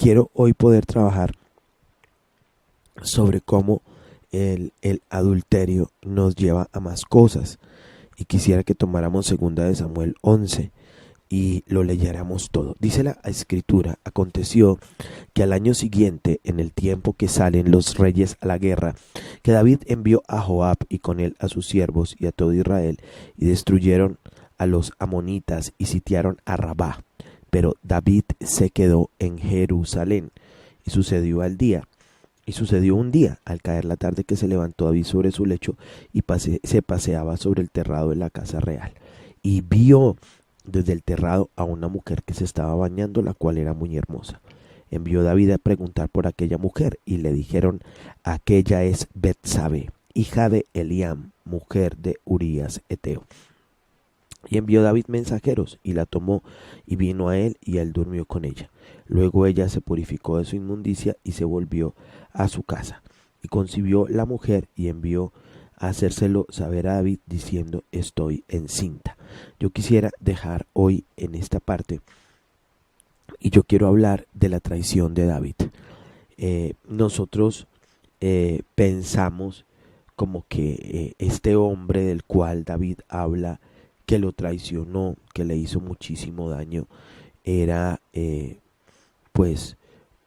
quiero hoy poder trabajar sobre cómo el adulterio nos lleva a más cosas. Y quisiera que tomáramos 2 Samuel 11 y lo leyéramos todo. Dice la escritura: aconteció que al año siguiente, en el tiempo que salen los reyes a la guerra, que David envió a Joab y con él a sus siervos y a todo Israel, y destruyeron a los amonitas y sitiaron a Rabá. Pero David se quedó en Jerusalén. Y sucedió un día, al caer la tarde, que se levantó David sobre su lecho y se paseaba sobre el terrado de la casa real. Y vio desde el terrado a una mujer que se estaba bañando, la cual era muy hermosa. Envió David a preguntar por aquella mujer, y le dijeron: aquella es Betsabé, hija de Eliam, mujer de Urías Eteo. Y envió David mensajeros, y la tomó, y vino a él, y él durmió con ella. Luego ella se purificó de su inmundicia, y se volvió a su casa. Y concibió la mujer, y envió a hacérselo saber a David, diciendo: estoy encinta. Yo quisiera dejar hoy en esta parte, y yo quiero hablar de la traición de David. Nosotros pensamos como que este hombre del cual David habla, que lo traicionó, que le hizo muchísimo daño, era pues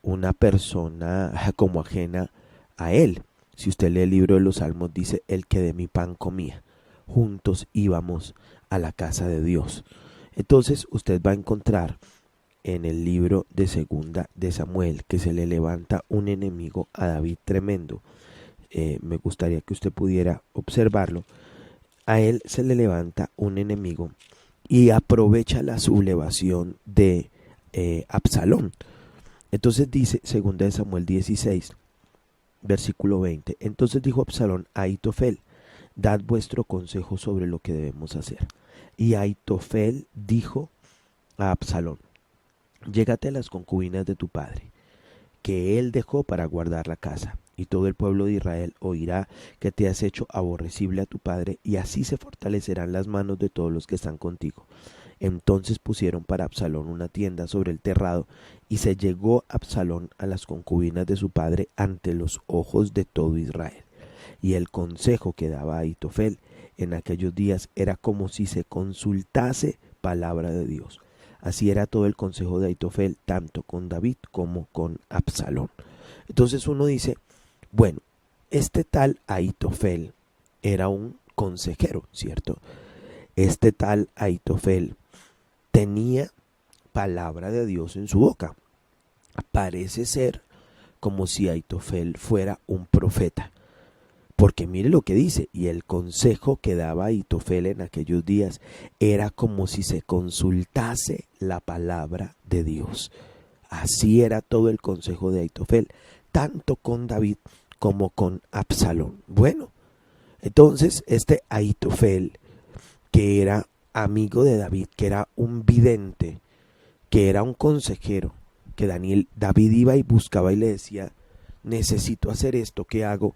una persona como ajena a él. Si usted lee el libro de los Salmos, dice: el que de mi pan comía, juntos íbamos a la casa de Dios. Entonces usted va a encontrar en el libro de 2 Samuel que se le levanta un enemigo a David tremendo. Me gustaría que usted pudiera observarlo. A él se le levanta un enemigo y aprovecha la sublevación de Absalón. Entonces dice 2 Samuel 16, versículo 20: entonces dijo Absalón a Ahitofel: dad vuestro consejo sobre lo que debemos hacer. Y Ahitofel dijo a Absalón: llégate a las concubinas de tu padre, que él dejó para guardar la casa, y todo el pueblo de Israel oirá que te has hecho aborrecible a tu padre, y así se fortalecerán las manos de todos los que están contigo. Entonces pusieron para Absalón una tienda sobre el terrado, y se llegó Absalón a las concubinas de su padre ante los ojos de todo Israel. Y el consejo que daba Ahitofel en aquellos días era como si se consultase palabra de Dios. Así era todo el consejo de Ahitofel, tanto con David como con Absalón. Entonces uno dice: bueno, este tal Ahitofel era un consejero, ¿cierto? Este tal Ahitofel tenía palabra de Dios en su boca. Parece ser como si Ahitofel fuera un profeta. Porque mire lo que dice: y el consejo que daba Ahitofel en aquellos días era como si se consultase la palabra de Dios. Así era todo el consejo de Ahitofel, tanto con David como con Absalón. Bueno, entonces este Ahitofel, que era amigo de David, que era un vidente, que era un consejero, que David iba y buscaba y le decía: necesito hacer esto, ¿qué hago?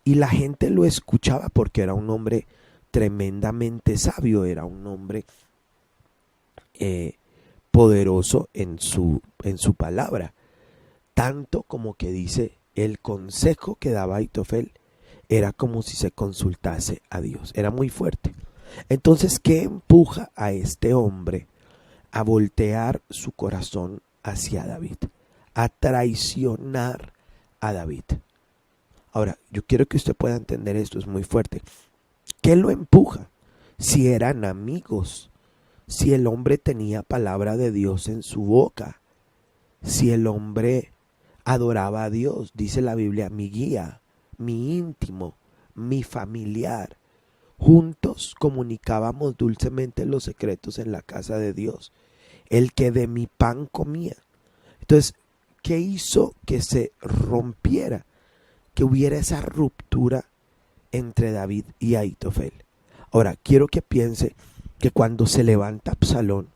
Y la gente lo escuchaba porque era un hombre tremendamente sabio, era un hombre poderoso en su palabra. Tanto como que dice: el consejo que daba Ahitofel era como si se consultase a Dios. Era muy fuerte. Entonces, ¿qué empuja a este hombre a voltear su corazón hacia David? A traicionar a David. Ahora, yo quiero que usted pueda entender esto, es muy fuerte. ¿Qué lo empuja? Si eran amigos, si el hombre tenía palabra de Dios en su boca, si el hombre adoraba a Dios, dice la Biblia: mi guía, mi íntimo, mi familiar. Juntos comunicábamos dulcemente los secretos en la casa de Dios. El que de mi pan comía. Entonces, ¿qué hizo que se rompiera? Que hubiera esa ruptura entre David y Ahitofel. Ahora, quiero que piense que cuando se levanta Absalón,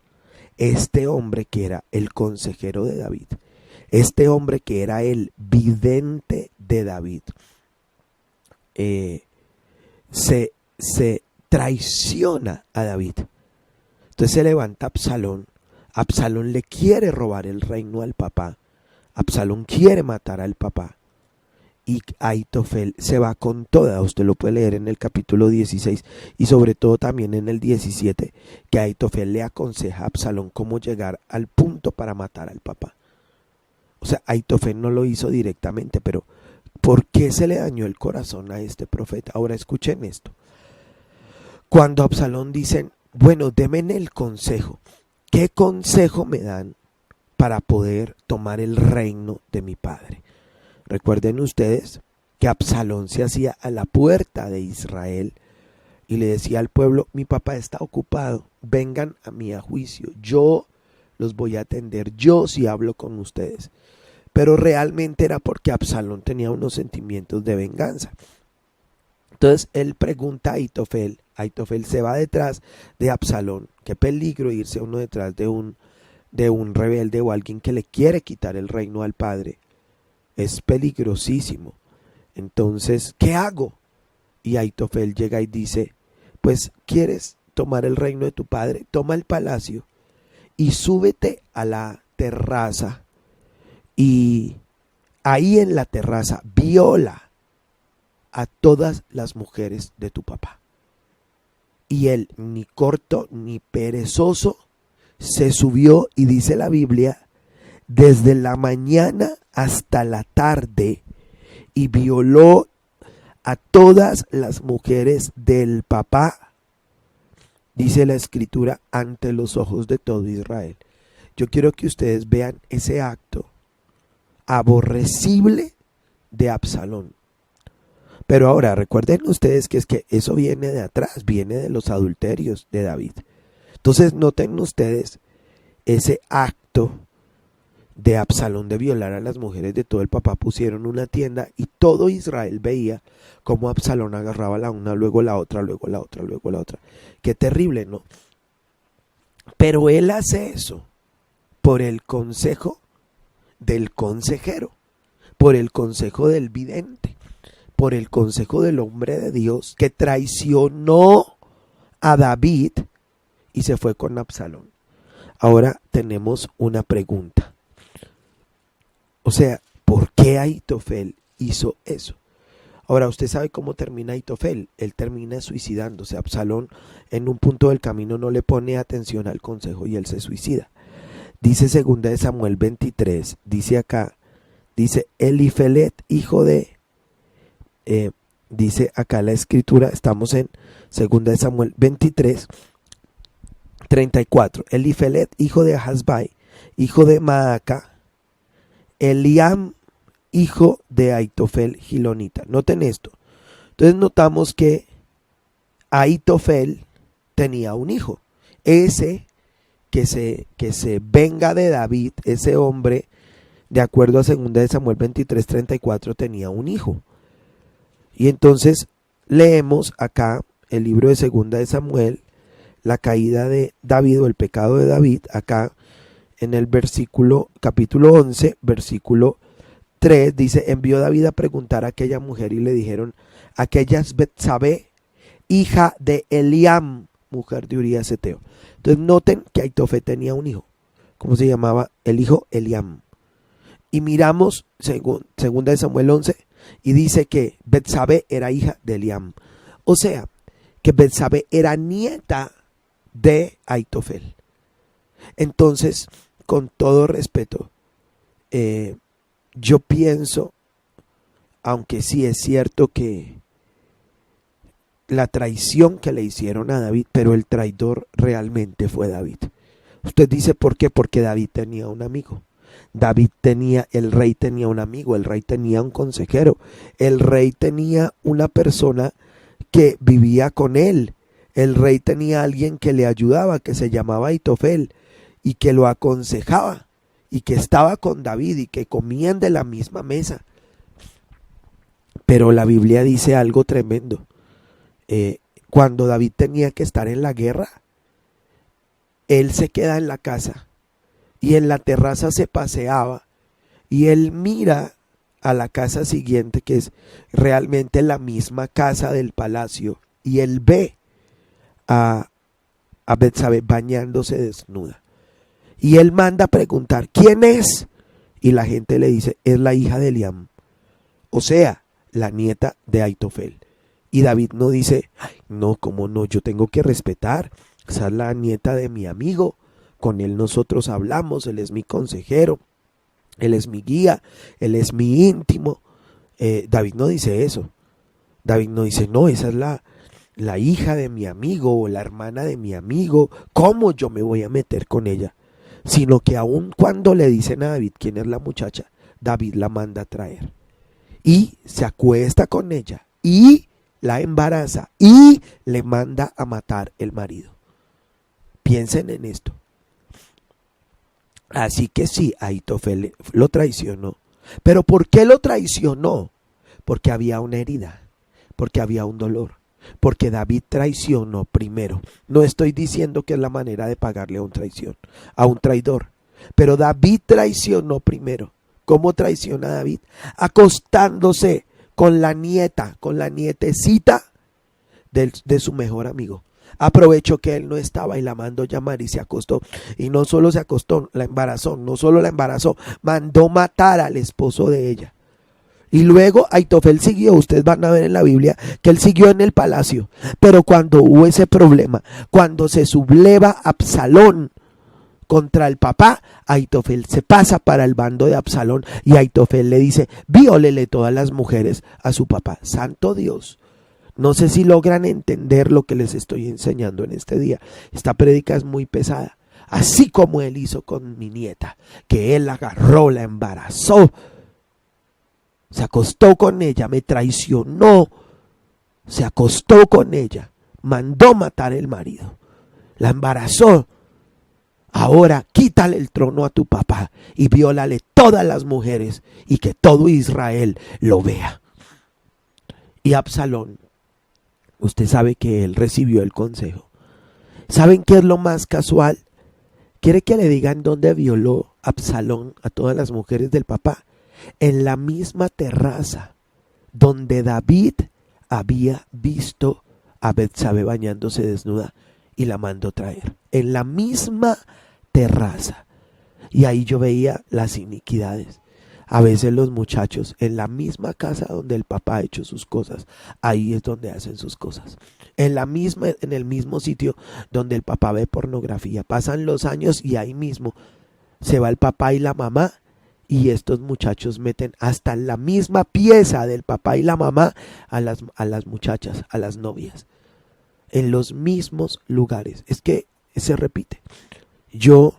este hombre que era el consejero de David, este hombre que era el vidente de David, se traiciona a David. Entonces se levanta Absalón. Absalón le quiere robar el reino al papá. Absalón quiere matar al papá y Ahitofel se va con toda. Usted lo puede leer en el capítulo 16 y sobre todo también en el 17, que Ahitofel le aconseja a Absalón cómo llegar al punto para matar al papá. O sea, Ahitofel no lo hizo directamente, pero ¿por qué se le dañó el corazón a este profeta? Ahora escuchen esto. Cuando Absalón dice, bueno, denme el consejo. ¿Qué consejo me dan para poder tomar el reino de mi padre? Recuerden ustedes que Absalón se hacía a la puerta de Israel y le decía al pueblo, mi papá está ocupado, vengan a mí a juicio, yo los voy a atender, yo sí hablo con ustedes. Pero realmente era porque Absalón tenía unos sentimientos de venganza. Entonces él pregunta a Ahitofel, Ahitofel se va detrás de Absalón, qué peligro irse uno detrás de un rebelde o alguien que le quiere quitar el reino al padre. Es peligrosísimo. Entonces, ¿qué hago? Y Ahitofel llega y dice, pues, ¿quieres tomar el reino de tu padre? Toma el palacio y súbete a la terraza y ahí en la terraza viola a todas las mujeres de tu papá. Y él, ni corto ni perezoso, se subió y dice la Biblia, desde la mañana hasta la tarde, y violó a todas las mujeres del papá, dice la escritura, ante los ojos de todo Israel. Yo quiero que ustedes vean ese acto aborrecible de Absalón. Pero ahora recuerden ustedes que es que eso viene de atrás, viene de los adulterios de David. Entonces noten ustedes ese acto de Absalón de violar a las mujeres de todo el papá. Pusieron una tienda y todo Israel veía cómo Absalón agarraba la una, luego la otra, luego la otra, luego la otra. Qué terrible, ¿no? Pero él hace eso por el consejo del consejero, por el consejo del vidente, por el consejo del hombre de Dios que traicionó a David y se fue con Absalón. Ahora tenemos una pregunta. O sea, ¿por qué Ahitofel hizo eso? Ahora, usted sabe cómo termina Ahitofel. Él termina suicidándose. Absalón en un punto del camino no le pone atención al consejo y él se suicida. Dice 2 de Samuel 23, dice acá, dice Elifelet, hijo de, dice acá la escritura, estamos en 2 de Samuel 23, 34. Elifelet, hijo de Ahasbai, hijo de Maaca, Eliam, hijo de Ahitofel Gilonita. Noten esto. Entonces notamos que Ahitofel tenía un hijo. Ese que se venga de David, ese hombre, de acuerdo a 2 de Samuel 23:34, tenía un hijo. Y entonces leemos acá el libro de 2 de Samuel, la caída de David o el pecado de David, acá en el capítulo 11, versículo 3, dice, envió David a preguntar a aquella mujer y le dijeron, aquella es Betsabé, hija de Eliam, mujer de Urías Eteo. Entonces noten que Ahitofel tenía un hijo. ¿Cómo se llamaba? El hijo Eliam. Y miramos 2 de Samuel 11 y dice que Betsabé era hija de Eliam. O sea, que Betsabé era nieta de Ahitofel. Entonces, con todo respeto, yo pienso, aunque sí es cierto que la traición que le hicieron a David, pero el traidor realmente fue David. Usted dice, ¿por qué? Porque David tenía un amigo. El rey tenía un amigo, el rey tenía un consejero, el rey tenía una persona que vivía con él, el rey tenía alguien que le ayudaba, que se llamaba Ahitofel, y que lo aconsejaba, y que estaba con David, y que comían de la misma mesa. Pero la Biblia dice algo tremendo. Cuando David tenía que estar en la guerra, él se queda en la casa, y en la terraza se paseaba, y él mira a la casa siguiente, que es realmente la misma casa del palacio, y él ve a Betsabé bañándose desnuda. Y él manda a preguntar, ¿quién es? Y la gente le dice, es la hija de Eliam, o sea, la nieta de Aitofel. Y David no dice, ay, no, cómo no, yo tengo que respetar, esa es la nieta de mi amigo, con él nosotros hablamos, él es mi consejero, él es mi guía, él es mi íntimo. David no dice eso. David no dice, no, esa es la hija de mi amigo o la hermana de mi amigo, ¿cómo yo me voy a meter con ella? Sino que aun cuando le dicen a David quién es la muchacha, David la manda a traer. Y se acuesta con ella y la embaraza y le manda a matar el marido. Piensen en esto. Así que sí, Aitofel lo traicionó. ¿Pero por qué lo traicionó? Porque había una herida, porque había un dolor, porque David traicionó primero. No estoy diciendo que es la manera de pagarle a un traidor, pero David traicionó primero. ¿Cómo traiciona a David? Acostándose con la nietecita de su mejor amigo. Aprovechó que él no estaba y la mandó llamar y se acostó. Y no solo se acostó, la embarazó. No solo la embarazó, mandó matar al esposo de ella. Y luego Aitofel siguió, ustedes van a ver en la Biblia que él siguió en el palacio. Pero cuando hubo ese problema, cuando se subleva Absalón contra el papá, Aitofel se pasa para el bando de Absalón y Aitofel le dice, viólele todas las mujeres a su papá. Santo Dios. No sé si logran entender lo que les estoy enseñando en este día. Esta prédica es muy pesada. Así como él hizo con mi nieta, que él la agarró, la embarazó, se acostó con ella, me traicionó, se acostó con ella, mandó matar el marido, la embarazó. Ahora quítale el trono a tu papá y viólale todas las mujeres y que todo Israel lo vea. Y Absalón, usted sabe que él recibió el consejo. ¿Saben qué es lo más casual? ¿Quiere que le digan dónde violó Absalón a todas las mujeres del papá? En la misma terraza donde David había visto a Betsabé bañándose desnuda y la mandó traer. En la misma terraza. Y ahí yo veía las iniquidades. A veces los muchachos en la misma casa donde el papá ha hecho sus cosas, ahí es donde hacen sus cosas. En el mismo sitio donde el papá ve pornografía. Pasan los años y ahí mismo se va el papá y la mamá y estos muchachos meten hasta en la misma pieza del papá y la mamá a las muchachas, a las novias. En los mismos lugares. Es que se repite. Yo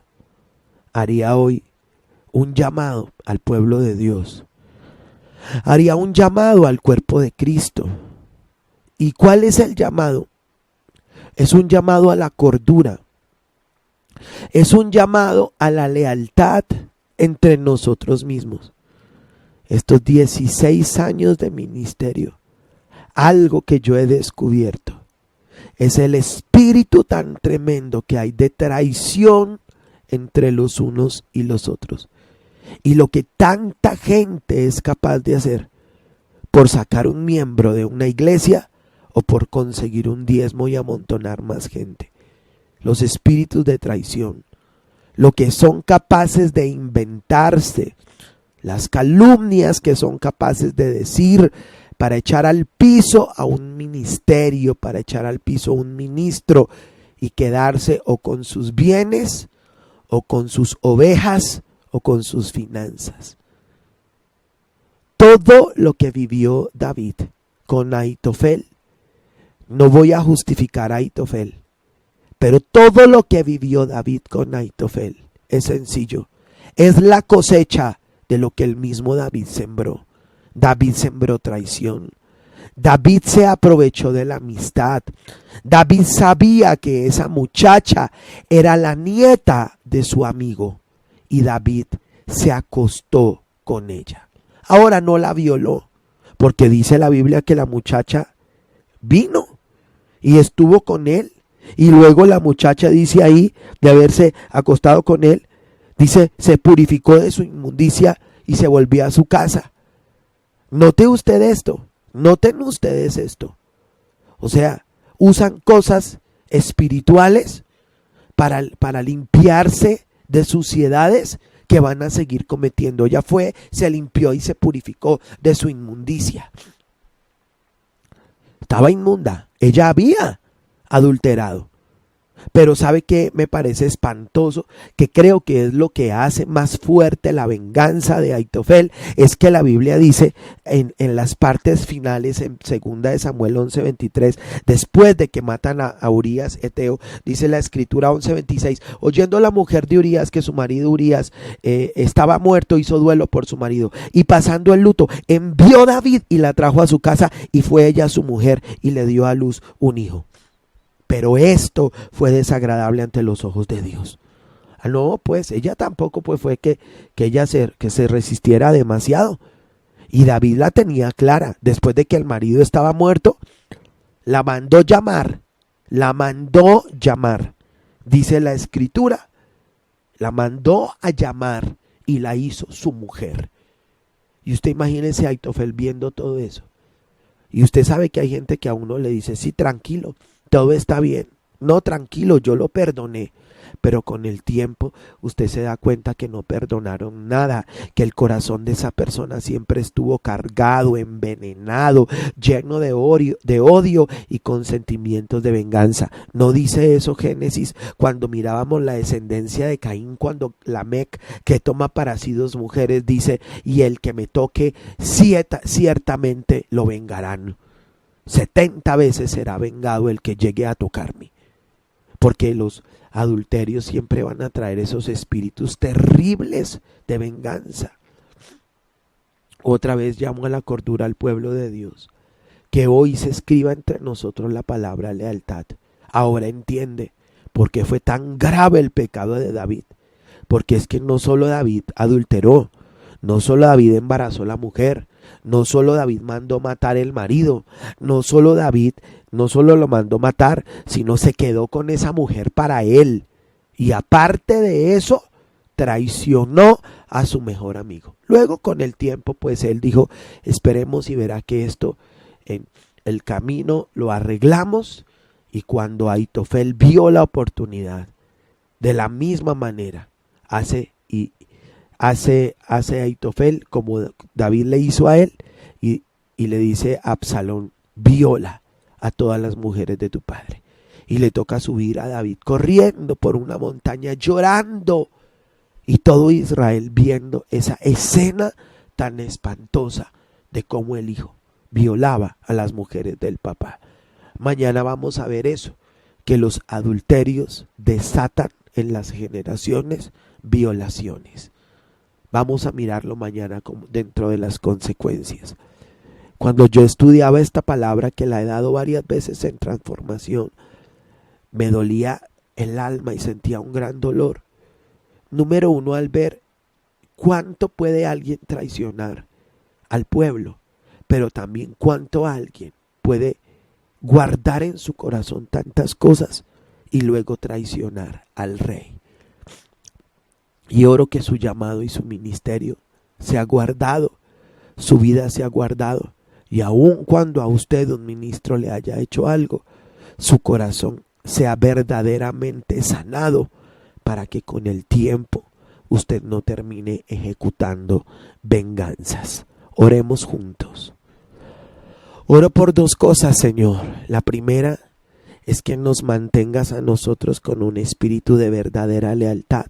haría hoy un llamado al pueblo de Dios. Haría un llamado al cuerpo de Cristo. ¿Y cuál es el llamado? Es un llamado a la cordura. Es un llamado a la lealtad entre nosotros mismos. Estos 16 años de ministerio, algo que yo he descubierto es el espíritu tan tremendo que hay de traición entre los unos y los otros. Y lo que tanta gente es capaz de hacer por sacar un miembro de una iglesia o por conseguir un diezmo y amontonar más gente. Los espíritus de traición, lo que son capaces de inventarse, las calumnias que son capaces de decir para echar al piso a un ministerio, para echar al piso a un ministro y quedarse o con sus bienes o con sus ovejas o con sus finanzas. Todo lo que vivió David con Aitofel, no voy a justificar a Aitofel, pero todo lo que vivió David con Aitofel es sencillo. Es la cosecha de lo que el mismo David sembró. David sembró traición. David se aprovechó de la amistad. David sabía que esa muchacha era la nieta de su amigo. Y David se acostó con ella. Ahora no la violó, porque dice la Biblia que la muchacha vino y estuvo con él. Y luego la muchacha dice ahí, de haberse acostado con él, dice, se purificó de su inmundicia y se volvió a su casa. Noten ustedes esto. O sea, usan cosas espirituales para limpiarse de suciedades que van a seguir cometiendo. Ella fue, se limpió y se purificó de su inmundicia. Estaba inmunda, ella había adulterado. Pero ¿sabe qué me parece espantoso? Que creo que es lo que hace más fuerte la venganza de Ahitofel. Es que la Biblia dice en las partes finales, en 2 de Samuel 11:23, después de que matan a Urías eteo, dice la escritura 11:26, oyendo la mujer de Urías que su marido Urías estaba muerto, hizo duelo por su marido, y pasando el luto, envió David y la trajo a su casa, y fue ella su mujer, y le dio a luz un hijo. Pero esto fue desagradable ante los ojos de Dios. No, pues ella tampoco pues fue que ella se resistiera demasiado. Y David la tenía clara. Después de que el marido estaba muerto, la mandó llamar. Dice la escritura. La mandó a llamar y la hizo su mujer. Y usted imagínese a Ahitofel viendo todo eso. Y usted sabe que hay gente que a uno le dice, sí, tranquilo, todo está bien. No, tranquilo, yo lo perdoné. Pero con el tiempo usted se da cuenta que no perdonaron nada, que el corazón de esa persona siempre estuvo cargado, envenenado, lleno de odio y con sentimientos de venganza. ¿No dice eso Génesis cuando mirábamos la descendencia de Caín, cuando Lamec, que toma para sí 2 mujeres, dice, y el que me toque ciertamente lo vengarán? 70 veces será vengado el que llegue a tocarme. Porque los adulterios siempre van a traer esos espíritus terribles de venganza. Otra vez llamo a la cordura al pueblo de Dios, que hoy se escriba entre nosotros la palabra lealtad. Ahora entiende por qué fue tan grave el pecado de David. Porque es que no solo David adulteró, no solo David embarazó a la mujer, no solo David mandó matar el marido, no solo lo mandó matar, sino se quedó con esa mujer para él. Y aparte de eso, traicionó a su mejor amigo. Luego con el tiempo, pues él dijo, esperemos y verá que esto en el camino lo arreglamos. Y cuando Ahitofel vio la oportunidad, de la misma manera, hace Ahitofel como David le hizo a él, y le dice a Absalón, viola a todas las mujeres de tu padre. Y le toca subir a David corriendo por una montaña llorando, y todo Israel viendo esa escena tan espantosa de cómo el hijo violaba a las mujeres del papá. Mañana vamos a ver eso, que los adulterios desatan en las generaciones violaciones. Vamos a mirarlo mañana dentro de las consecuencias. Cuando yo estudiaba esta palabra, que la he dado varias veces en transformación, me dolía el alma y sentía un gran dolor. Número 1, al ver cuánto puede alguien traicionar al pueblo, pero también cuánto alguien puede guardar en su corazón tantas cosas y luego traicionar al rey. Y oro que su llamado y su ministerio se ha guardado, su vida se ha guardado, y aun cuando a usted, un ministro, le haya hecho algo, su corazón sea verdaderamente sanado, para que con el tiempo usted no termine ejecutando venganzas. Oremos juntos. Oro por 2 cosas, Señor. La primera es que nos mantengas a nosotros con un espíritu de verdadera lealtad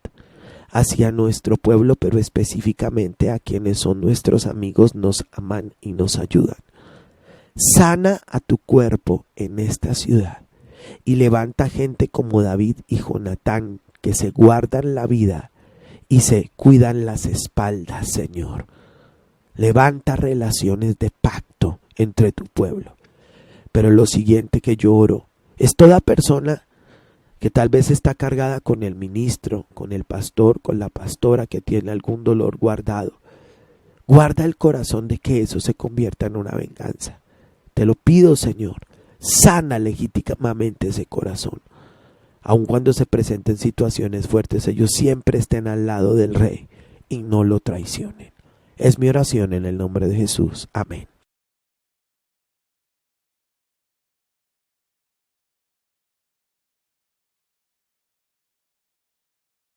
hacia nuestro pueblo, pero específicamente a quienes son nuestros amigos, nos aman y nos ayudan. Sana a tu cuerpo en esta ciudad y levanta gente como David y Jonatán, que se guardan la vida y se cuidan las espaldas, Señor. Levanta relaciones de pacto entre tu pueblo. Pero lo siguiente que yo oro es toda persona que tal vez está cargada con el ministro, con el pastor, con la pastora, que tiene algún dolor guardado. Guarda el corazón de que eso se convierta en una venganza. Te lo pido, Señor, sana legítimamente ese corazón. Aun cuando se presenten situaciones fuertes, ellos siempre estén al lado del rey y no lo traicionen. Es mi oración en el nombre de Jesús. Amén.